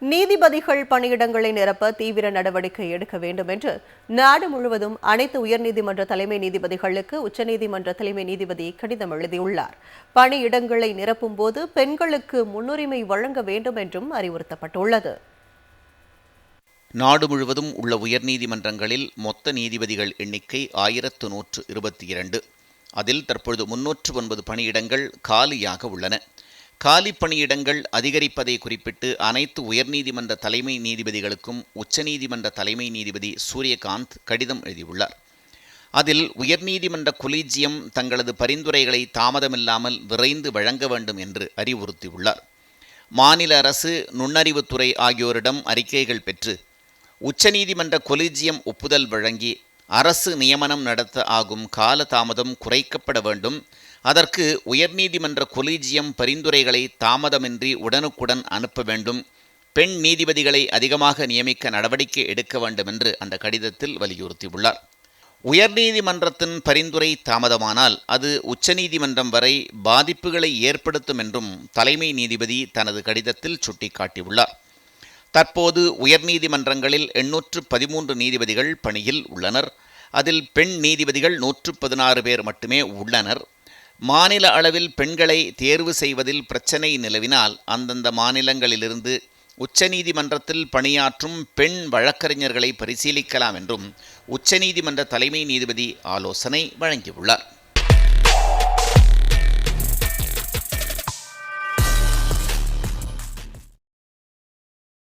நீதிபதிகள் பணியிடங்களை நிரப்ப தீவிர நடவடிக்கை எடுக்க வேண்டும் என்று நாடு முழுவதும் அனைத்து உயர்நீதிமன்ற தலைமை நீதிபதிகளுக்கு உச்சநீதிமன்ற தலைமை நீதிபதி கடிதம் எழுதியுள்ளார். பணியிடங்களை நிரப்பும் போது பெண்களுக்கு முன்னுரிமை வழங்க வேண்டும் என்றும் அறிவுறுத்தப்பட்டுள்ளது. நாடு முழுவதும் உள்ள உயர்நீதிமன்றங்களில் மொத்த நீதிபதிகள் எண்ணிக்கை 1122. அதில் தற்பொழுது 309 பணியிடங்கள் காலியாக உள்ளன. காலி பணியிடங்கள் அதிகரிப்பதை குறிப்பிட்டு அனைத்து உயர்நீதிமன்ற தலைமை நீதிபதிகளுக்கும் உச்சநீதிமன்ற தலைமை நீதிபதி சூரியகாந்த் கடிதம் எழுதியுள்ளார். அதில் உயர்நீதிமன்ற கொலீஜியம் தங்களது பரிந்துரைகளை தாமதமில்லாமல் விரைந்து வழங்க வேண்டும் என்று அறிவுறுத்தியுள்ளார். மாநில அரசு, நுண்ணறிவுத்துறை ஆகியோரிடம் அறிக்கைகள் பெற்று உச்சநீதிமன்ற கொலீஜியம் ஒப்புதல் வழங்கி அரசு நியமனம் நடத்த ஆகும் கால தாமதம் குறைக்கப்பட வேண்டும். அதற்கு உயர்நீதிமன்ற கொலீஜியம் பரிந்துரைகளை தாமதமின்றி உடனுக்குடன் அனுப்ப வேண்டும். பெண் நீதிபதிகளை அதிகமாக நியமிக்க நடவடிக்கை எடுக்க வேண்டும் என்று அந்த கடிதத்தில் வலியுறுத்தியுள்ளார். உயர்நீதிமன்றத்தின் பரிந்துரை தாமதமானால் அது உச்சநீதிமன்றம் வரை பாதிப்புகளை ஏற்படுத்தும் என்றும் தலைமை நீதிபதி தனது கடிதத்தில் சுட்டிக்காட்டியுள்ளார். தற்போது உயர்நீதிமன்றங்களில் 813 நீதிபதிகள் பணியில் உள்ளனர். அதில் பெண் நீதிபதிகள் 116 பேர் மட்டுமே உள்ளனர். மாநில அளவில் பெண்களை தேர்வு செய்வதில் பிரச்சினை நிலவினால் அந்தந்த மாநிலங்களிலிருந்து உச்சநீதிமன்றத்தில் பணியாற்றும் பெண் வழக்கறிஞர்களை பரிசீலிக்கலாம் என்றும் உச்சநீதிமன்ற தலைமை நீதிபதி ஆலோசனை வழங்கியுள்ளார்.